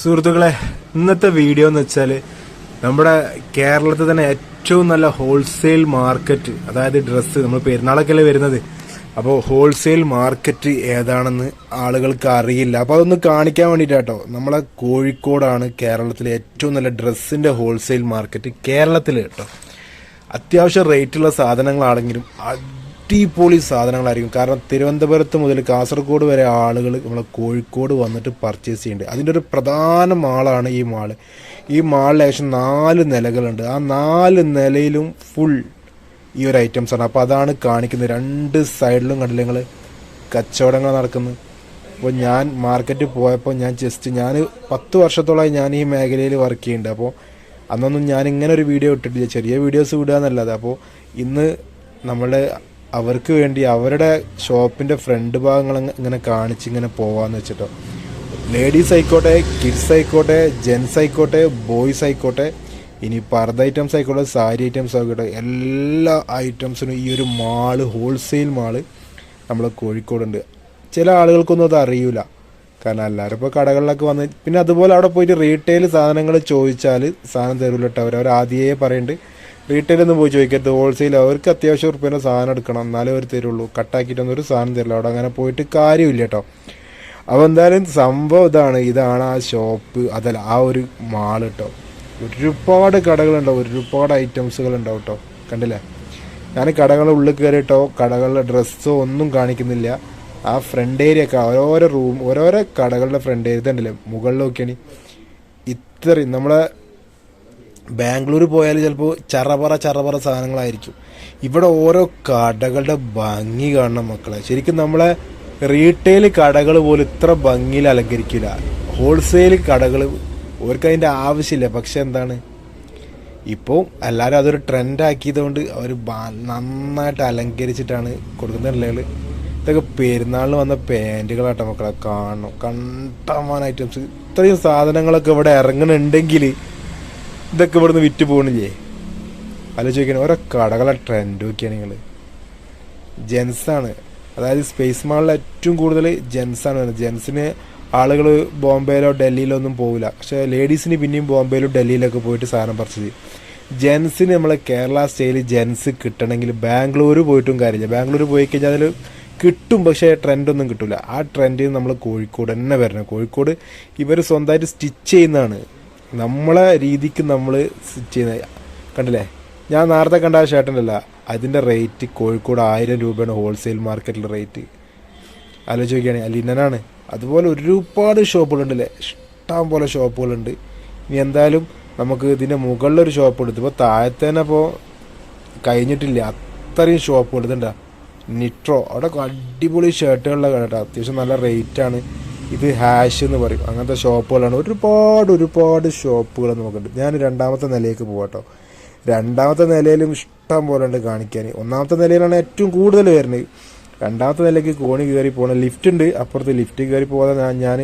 സുഹൃത്തുക്കളെ, ഇന്നത്തെ വീഡിയോ എന്ന് വെച്ചാൽ നമ്മുടെ കേരളത്തിൽ തന്നെ ഏറ്റവും നല്ല ഹോൾസെയിൽ മാർക്കറ്റ്, അതായത് ഡ്രസ്സ് നമ്മൾ പെരുന്നാളൊക്കെയല്ലേ വരുന്നത്, അപ്പോൾ ഹോൾസെയിൽ മാർക്കറ്റ് ഏതാണെന്ന് ആളുകൾക്ക് അറിയില്ല. അപ്പോൾ അതൊന്ന് കാണിക്കാൻ വേണ്ടിയിട്ടാട്ടോ. നമ്മളെ കോഴിക്കോടാണ് കേരളത്തിലെ ഏറ്റവും നല്ല ഡ്രസ്സിൻ്റെ ഹോൾസെയിൽ മാർക്കറ്റ് കേരളത്തിൽ കേട്ടോ. അത്യാവശ്യം റേറ്റുള്ള സാധനങ്ങളാണെങ്കിലും അടിപൊളി സാധനങ്ങളായിരിക്കും. കാരണം തിരുവനന്തപുരത്ത് മുതൽ കാസർഗോഡ് വരെ ആളുകൾ നമ്മളെ കോഴിക്കോട് വന്നിട്ട് പർച്ചേസ് ചെയ്യുന്നുണ്ട്. അതിൻ്റെ ഒരു പ്രധാന മാളാണ് ഈ മാള്. ഈ മാളിൽ ഏകദേശം 4 നിലകളുണ്ട്. ആ 4 നിലയിലും ഫുൾ ഈ ഒരു ഐറ്റംസാണ്. അപ്പോൾ അതാണ് കാണിക്കുന്നത്. 2 സൈഡിലും കണ്ടില്ല നിങ്ങൾ കച്ചവടങ്ങൾ നടക്കുന്നത്. അപ്പോൾ ഞാൻ മാർക്കറ്റിൽ പോയപ്പോൾ ഞാൻ 10 വർഷത്തോളമായി ഞാൻ ഈ മേഖലയിൽ വർക്ക് ചെയ്യുന്നുണ്ട്. അപ്പോൾ അന്നൊന്നും ഞാൻ ഇങ്ങനെ ഒരു വീഡിയോ ഇട്ടിട്ടില്ല, ചെറിയ വീഡിയോസ് വിടുക എന്നല്ലാതെ. അപ്പോൾ ഇന്ന് അവർക്ക് വേണ്ടി അവരുടെ ഷോപ്പിൻ്റെ ഫ്രണ്ട് ഭാഗങ്ങൾ ഇങ്ങനെ കാണിച്ച് ഇങ്ങനെ പോവാന്ന് വെച്ചിട്ടോ. ലേഡീസ് ആയിക്കോട്ടെ, കിഡ്സ് ആയിക്കോട്ടെ, ജെൻസ് ആയിക്കോട്ടെ, ബോയ്സ് ആയിക്കോട്ടെ, ഇനി പർദ്ദ ഐറ്റംസ് ആയിക്കോട്ടെ, സാരി ഐറ്റംസ് ആയിക്കോട്ടെ, എല്ലാ ഐറ്റംസിനും ഈ ഒരു മാള്, ഹോൾസെയിൽ മാള് നമ്മൾ കോഴിക്കോടുണ്ട്. ചില ആളുകൾക്കൊന്നും അത് അറിയില്ല. കാരണം എല്ലാവരും ഇപ്പോൾ കടകളിലൊക്കെ വന്ന്, പിന്നെ അതുപോലെ അവിടെ പോയിട്ട് റീറ്റെയിൽ സാധനങ്ങൾ ചോദിച്ചാൽ സാധനം തരൂല കേട്ടോ. അവർ ആദ്യമേ പറയുന്നുണ്ട് റീറ്റെയിലൊന്നും പോയി ചോദിക്കരുത്, ഹോൾസെയിൽ അവർക്ക് അത്യാവശ്യം ഉറുപ്പ്യൻ്റെ സാധനം എടുക്കണം, എന്നാലേ അവർ തരുള്ളൂ. കട്ടാക്കിയിട്ടൊന്നും ഒരു സാധനം തരില്ല. അവിടെ അങ്ങനെ പോയിട്ട് കാര്യമില്ല കേട്ടോ. അപ്പോൾ എന്തായാലും സംഭവം ഇതാണ് ആ ഷോപ്പ്, അതല്ല ആ ഒരു മാള് കേട്ടോ. ഒരുപാട് കടകളുണ്ടാവും, ഒരുപാട് ഐറ്റംസുകൾ ഉണ്ടാവും കേട്ടോ. കണ്ടില്ലേ, ഞാൻ കടകളുടെ ഉള്ളിൽ കയറിയിട്ടോ കടകളുടെ ഡ്രസ്സോ ഒന്നും കാണിക്കുന്നില്ല. ആ ഫ്രണ്ട് ഏരിയ ഒക്കെ ഓരോരോ കടകളുടെ ഫ്രണ്ട് ഏരിയ ഉണ്ടല്ലേ, മുകളിൽ നോക്കിയാണ് ഇത്രയും. നമ്മളെ ബാംഗ്ലൂർ പോയാൽ ചിലപ്പോൾ ചറപറ സാധനങ്ങളായിരിക്കും. ഇവിടെ ഓരോ കടകളുടെ ഭംഗി കാണണം മക്കളെ. ശരിക്കും നമ്മളെ റീറ്റെയിൽ കടകൾ പോലും ഇത്ര ഭംഗിയിൽ അലങ്കരിക്കില്ല. ഹോൾസെയിൽ കടകൾ അവർക്ക് അതിൻ്റെ ആവശ്യമില്ല. പക്ഷെ എന്താണ്, ഇപ്പോൾ എല്ലാവരും അതൊരു ട്രെൻഡാക്കിയത് കൊണ്ട് അവർ നന്നായിട്ട് അലങ്കരിച്ചിട്ടാണ് കൊടുക്കുന്നത്. ഇതൊക്കെ പെരുന്നാളിന് വന്ന പാൻറ്റുകളാട്ടോ മക്കളെ. കാണണം, കണ്ടമാൻ ഐറ്റംസ്. ഇത്രയും സാധനങ്ങളൊക്കെ ഇവിടെ ഇറങ്ങുന്നുണ്ടെങ്കിൽ ഇതൊക്കെ ഇവിടുന്ന് വിറ്റ് പോകണില്ലേ? ആലോചിക്കണം. ഓരോ കടകളെ ട്രെൻഡ് നോക്കിയാണ് നിങ്ങൾ. ജെൻസാണ്, അതായത് സ്പേസ് മാളിൽ ഏറ്റവും കൂടുതൽ ജെൻസാണ് വരുന്നത്. ജെൻസിന് ആളുകൾ ബോംബെയിലോ ഡൽഹിയിലോ ഒന്നും പോകില്ല. പക്ഷേ ലേഡീസിന് പിന്നെയും ബോംബെയിലോ ഡൽഹിയിലൊക്കെ പോയിട്ട് സാധനം പർച്ചേസ് ചെയ്യും. ജെൻസിന് നമ്മളെ കേരള സ്റ്റൈലിൽ ജെൻസ് കിട്ടണമെങ്കിൽ ബാംഗ്ലൂർ പോയിട്ടും കാര്യമില്ല. ബാംഗ്ലൂർ പോയി കഴിഞ്ഞാൽ അതിൽ കിട്ടും, പക്ഷേ ട്രെൻഡൊന്നും കിട്ടില്ല. ആ ട്രെൻഡിൽ നമ്മൾ കോഴിക്കോട് തന്നെ വരണം. കോഴിക്കോട് ഇവർ സ്വന്തമായിട്ട് സ്റ്റിച്ച് ചെയ്യുന്നതാണ്. നമ്മളെ രീതിക്ക് നമ്മൾ സ്റ്റിച്ച് ചെയ്യുന്നത് കണ്ടില്ലേ. ഞാൻ നേരത്തെ കണ്ട ആ ഷർട്ടിനല്ല, അതിൻ്റെ റേറ്റ് കോഴിക്കോട് 1000 രൂപയാണ് ഹോൾസെയിൽ മാർക്കറ്റിൽ റേറ്റ്. ആലോചിക്കുകയാണെങ്കിൽ ലിനനാണ്. അതുപോലെ ഒരുപാട് ഷോപ്പുകളുണ്ടല്ലേ, ഇഷ്ടം പോലെ ഷോപ്പുകളുണ്ട്. ഇനി എന്തായാലും നമുക്ക് ഇതിൻ്റെ മുകളിലൊരു ഷോപ്പ് എടുത്തു. ഇപ്പോൾ താഴത്തേനെ ഇപ്പോൾ കഴിഞ്ഞിട്ടില്ല, അത്രയും ഷോപ്പുകൾ. ഇതുണ്ടാ നിട്രോ, അവിടെ അടിപൊളി ഷർട്ടുകളുടെ കേട്ടോ. അത്യാവശ്യം നല്ല റേറ്റാണ്. ഇത് ഹാഷ് എന്ന് പറയും, അങ്ങനത്തെ ഷോപ്പുകളാണ്. ഒരുപാട് ഷോപ്പുകൾ നമുക്കുണ്ട്. ഞാൻ 2ാമത്തെ നിലയിലേക്ക് പോകാട്ടോ. 2ാമത്തെ നിലയിലും ഇഷ്ടം പോലെ ഉണ്ട് കാണിക്കാൻ. 1ാമത്തെ നിലയിലാണ് ഏറ്റവും കൂടുതൽ വരുന്നത്. 2ാമത്തെ നിലയ്ക്ക് കോണി കയറി പോകണം. ലിഫ്റ്റ് ഉണ്ട് അപ്പുറത്ത്. ലിഫ്റ്റ് കയറി പോകാതെ ഞാൻ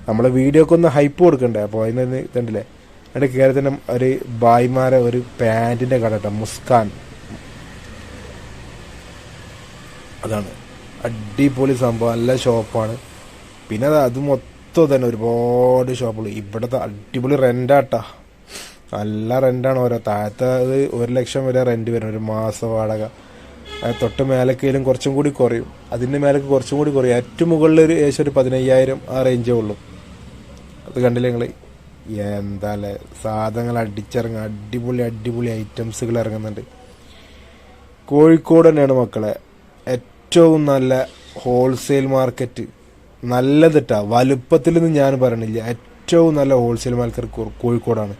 നമ്മളെ വീഡിയോക്ക് ഒന്ന് ഹൈപ്പ് കൊടുക്കണ്ടേ. അപ്പോൾ അതിന് ഇതുണ്ടല്ലേ, അതിൻ്റെ കയറി തന്നെ ഒരു ബായ്മാരെ ഒരു പാൻറ്റിൻ്റെ കട കേട്ടോ, മുസ്കാൻ. അതാണ് അടിപൊളി സംഭവം, നല്ല ഷോപ്പാണ്. പിന്നെ അത് മൊത്തം തന്നെ ഒരുപാട് ഷോപ്പുകൾ. ഇവിടുത്തെ അടിപൊളി റെൻ്റാട്ടാ, നല്ല റെൻ്റാണ്. ഓരോ താഴത്തെ 1 ലക്ഷം വരെ റെൻറ്റ് വരും ഒരു മാസം വാടക. തൊട്ട് മേലക്കയിലും കുറച്ചും കൂടി കുറയും, അതിൻ്റെ മേലേക്ക് കുറച്ചും കൂടി കുറയും. ഏറ്റവും മുകളിൽ ഏകദേശം ഒരു 15,000 ആ റേഞ്ചേ ഉള്ളൂ. അത് കണ്ടില്ലേ നിങ്ങൾ? എന്താല്ലേ സാധനങ്ങൾ അടിച്ചിറങ്ങുക, അടിപൊളി ഐറ്റംസുകൾ ഇറങ്ങുന്നുണ്ട്. കോഴിക്കോട് തന്നെയാണ് മക്കളെ ഏറ്റവും നല്ല ഹോൾസെയിൽ മാർക്കറ്റ്. നല്ലതിട്ടാ, വലുപ്പത്തിലൊന്നും ഞാൻ പറയണില്ല. ഏറ്റവും നല്ല ഹോൾസെയിൽ മാർക്കറ്റ് കോഴിക്കോടാണ്.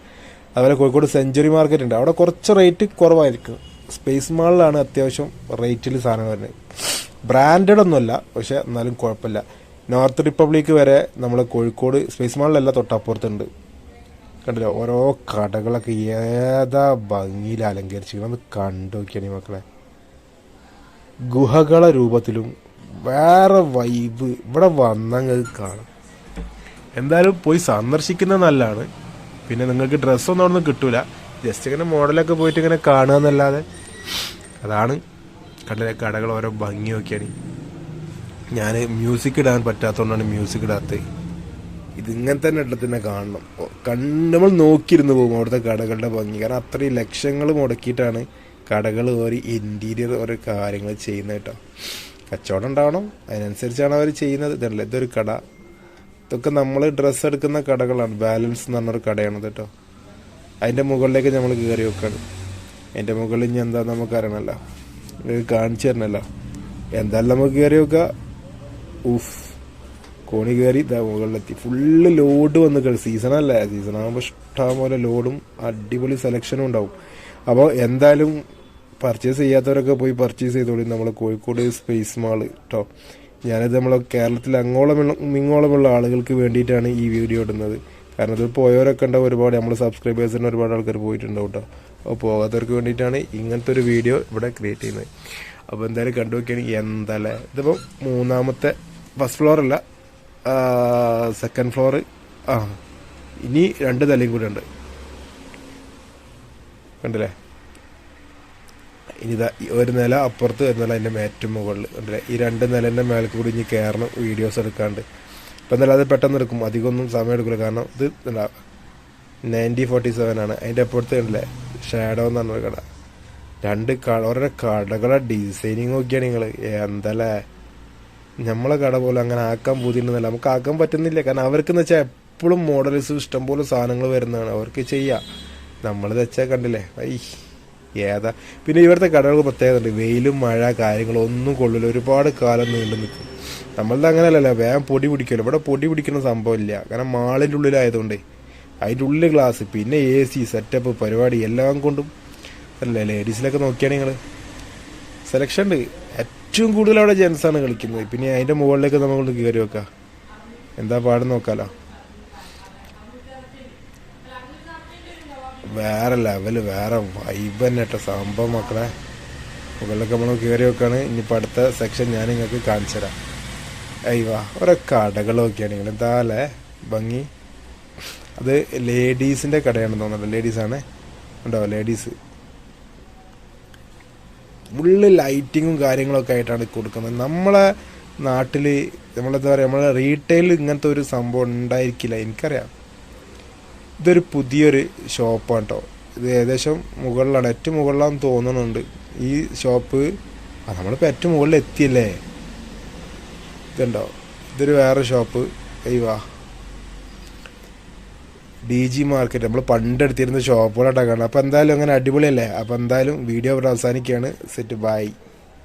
അതുപോലെ കോഴിക്കോട് സെഞ്ചുറി മാർക്കറ്റ് ഉണ്ട്, അവിടെ കുറച്ച് റേറ്റ് കുറവായിരിക്കും. സ്പേസ് മാളിലാണ് അത്യാവശ്യം റേറ്റിൽ സാധനം വരുന്നത്. ബ്രാൻഡഡ് ഒന്നുമല്ല, പക്ഷെ എന്നാലും കുഴപ്പമില്ല. നോർത്ത് റിപ്പബ്ലിക് വരെ നമ്മൾ കോഴിക്കോട് സ്പേസ് മാളിലല്ല, തൊട്ടപ്പുറത്തുണ്ട്. കണ്ടില്ല ഓരോ കടകളൊക്കെ ഏതാ ഭംഗിയിൽ അലങ്കരിച്ചിരിക്കണം. അത് കണ്ടു നോക്കിയാണ് മക്കളെ. ഗുഹകളെ രൂപത്തിലും വേറെ വൈബ് ഇവിടെ വന്നങ്ങൾ കാണാം. എന്തായാലും പോയി സന്ദർശിക്കുന്നത് നല്ലതാണ്. പിന്നെ നിങ്ങൾക്ക് ഡ്രസ്സൊന്നും അവിടെ നിന്ന് കിട്ടൂല, ജസ്റ്റ് ഇങ്ങനെ മോഡലൊക്കെ പോയിട്ട് ഇങ്ങനെ കാണുക എന്നല്ലാതെ. അതാണ് കണ്ടില്ലേ കടകൾ ഓരോ ഭംഗി നോക്കിയാണ്. ഞാൻ മ്യൂസിക് ഇടാൻ പറ്റാത്തതുകൊണ്ടാണ് മ്യൂസിക് ഇടാത്തത്. ഇതിങ്ങനെ തന്നെ തന്നെ കാണണം. നമ്മൾ നോക്കിയിരുന്ന് പോകും അവിടുത്തെ കടകളുടെ ഭംഗി. കാരണം അത്രയും ലക്ഷങ്ങൾ മുടക്കിയിട്ടാണ് കടകൾ ഒരു ഇൻറ്റീരിയർ ഓരോ കാര്യങ്ങൾ ചെയ്യുന്നത് കേട്ടോ. കച്ചവടം ഉണ്ടാവണം, അതിനനുസരിച്ചാണ് അവർ ചെയ്യുന്നത്. ഇതല്ല, ഇതൊരു കട. ഇതൊക്കെ നമ്മൾ ഡ്രസ്സ് എടുക്കുന്ന കടകളാണ്. ബാലൻസ് എന്ന് പറഞ്ഞൊരു കടയാണത് കേട്ടോ. അതിൻ്റെ മുകളിലേക്ക് നമ്മൾ കയറി വെക്കാണ്. അതിൻ്റെ മുകളിൽ ഇനി എന്താ നമുക്കറിയണമല്ലോ, കാണിച്ചു തരണമല്ലോ. എന്തായാലും നമുക്ക് കയറി വെക്കുക. ഊഫ്, കോണി കയറി ഇതാ മുകളിലെത്തി. ഫുള്ള് ലോഡ് വന്ന് സീസണല്ലേ, സീസണാകുമ്പോൾ ഇഷ്ടംപോലെ ലോഡും അടിപൊളി സെലക്ഷനും ഉണ്ടാവും. അപ്പോൾ എന്തായാലും പർച്ചേസ് ചെയ്യാത്തവരൊക്കെ പോയി പർച്ചേസ് ചെയ്തോളി. നമ്മളെ കോഴിക്കോട് സ്പേസ് മാൾ കേട്ടോ. ഞാനിത് നമ്മളെ കേരളത്തിൽ അങ്ങോളം ഇങ്ങോളമുള്ള ആളുകൾക്ക് വേണ്ടിയിട്ടാണ് ഈ വീഡിയോ ഇടുന്നത്. കാരണം ഇത് പോയവരൊക്കെ ഉണ്ടാവും ഒരുപാട്, നമ്മുടെ സബ്സ്ക്രൈബേഴ്സിന് ഒരുപാട് ആൾക്കാർ പോയിട്ടുണ്ടാവും കേട്ടോ. അപ്പോൾ പോകാത്തവർക്ക് വേണ്ടിയിട്ടാണ് ഇങ്ങനത്തെ ഒരു വീഡിയോ ഇവിടെ ക്രിയേറ്റ് ചെയ്യുന്നത്. അപ്പോൾ എന്തായാലും കണ്ടു നോക്കിയാണെങ്കിൽ എന്താല്ലേ, ഇതിപ്പോൾ മൂന്നാമത്തെ, ഫസ്റ്റ് ഫ്ലോർ അല്ല, സെക്കൻഡ് ഫ്ലോർ. ഇനി 2 നിലയും കൂടെ ഉണ്ട്, കണ്ടില്ലേ? ഇനി ഇതാ ഒരു നില അപ്പുറത്ത്, ഒരു നില അതിൻ്റെ ഏറ്റവും മുകളിൽ കണ്ടില്ലേ? ഈ 2 നിലേൻ്റെ മേലെ കൂടി ഇനി കയറണം വീഡിയോസ് എടുക്കാണ്ട്. ഇപ്പം എന്തായാലും അത് പെട്ടെന്ന് എടുക്കും, അധികമൊന്നും സമയം എടുക്കില്ല. കാരണം ഇത് 9047 ആണ്. അതിൻ്റെ അപ്പുറത്ത് കണ്ടില്ലേ ഷാഡോ എന്ന് പറഞ്ഞൊരു കട. 2 ഓരോ കടകളെ ഡിസൈനിങ് നോക്കിയാണ് നിങ്ങൾ, എന്തല്ലേ നമ്മളെ കട പോലെ അങ്ങനെ ആക്കാൻ പോതിണ്ടെന്നല്ല, നമുക്ക് ആക്കാൻ പറ്റുന്നില്ല. കാരണം അവർക്കെന്ന് വെച്ചാൽ എപ്പോഴും മോഡൽസ് ഇഷ്ടംപോലെ സാധനങ്ങൾ വരുന്നതാണ്, അവർക്ക് ചെയ്യാം. നമ്മളിത് വെച്ചാൽ കണ്ടില്ലേ ഏതാ. പിന്നെ ഇവിടുത്തെ കടകൾക്ക് പ്രത്യേകത ഉണ്ട്, വെയിലും മഴ കാര്യങ്ങളും ഒന്നും കൊള്ളില്ല, ഒരുപാട് കാലം നീണ്ടു നിൽക്കും. നമ്മളത് അങ്ങനെയല്ലല്ലോ, വേഗം പൊടി പിടിക്കുമല്ലോ. ഇവിടെ പൊടി പിടിക്കുന്ന സംഭവമില്ല, കാരണം മാളിൻ്റെ ഉള്ളിലായതുകൊണ്ട് അതിൻ്റെ ഉള്ളിൽ ഗ്ലാസ്, പിന്നെ AC സെറ്റപ്പ് പരിപാടി എല്ലാം കൊണ്ടും അല്ലേ. ലേഡീസിലൊക്കെ നോക്കിയാണ് നിങ്ങൾ സെലക്ഷൻ ഉണ്ട്. ഏറ്റവും കൂടുതൽ അവിടെ ജെൻസാണ് കളിക്കുന്നത്. പിന്നെ അതിൻ്റെ മുകളിലേക്ക് നമ്മൾ കയറി വെക്കാം, എന്താ പാടുന്ന് നോക്കാലോ. വേറെ ലെവല്, വേറെ വൈബ് തന്നെ കേട്ടോ സംഭവം മക്കളെ. മുകളിലൊക്കെ നമ്മൾ കയറി വെക്കാണ്. ഇനിയിപ്പോൾ അടുത്ത സെക്ഷൻ ഞാൻ നിങ്ങൾക്ക് കാണിച്ചു തരാം. അയ്യോ ഓരോ കടകൾ നോക്കിയാണ് നിങ്ങൾ, എന്താ അല്ലേ ഭംഗി. അത് ലേഡീസിൻ്റെ കടയാണെന്ന് തോന്നുന്നുണ്ട്, ലേഡീസാണ് ഉണ്ടാവും. ലേഡീസ് ഫുള്ള് ലൈറ്റിങ്ങും കാര്യങ്ങളൊക്കെ ആയിട്ടാണ് കൊടുക്കുന്നത്. നമ്മളെ നാട്ടിൽ നമ്മളെന്താ പറയുക, നമ്മളെ റീറ്റെയിൽ ഇങ്ങനത്തെ ഒരു സംഭവം ഉണ്ടായിരിക്കില്ല, എനിക്കറിയാം. ഇതൊരു പുതിയൊരു ഷോപ്പാണ് കേട്ടോ. ഇത് ഏകദേശം മുകളിലാണ്, ഏറ്റവും മുകളിലാണെന്ന് തോന്നുന്നുണ്ട് ഈ ഷോപ്പ്. നമ്മളിപ്പോൾ ഏറ്റവും മുകളിൽ എത്തിയല്ലേ. ഇതുണ്ടോ, ഇതൊരു വേറെ ഷോപ്പ്. അയ്യോ DG മാർക്കറ്റ്, നമ്മൾ പണ്ടെടുത്തിരുന്ന ഷോപ്പുകളായിട്ടാണ് കാണുന്നത്. അപ്പോൾ എന്തായാലും അങ്ങനെ അടിപൊളിയല്ലേ. അപ്പോൾ എന്തായാലും വീഡിയോ ഇവിടെ അവസാനിക്കുകയാണ്. Set, by.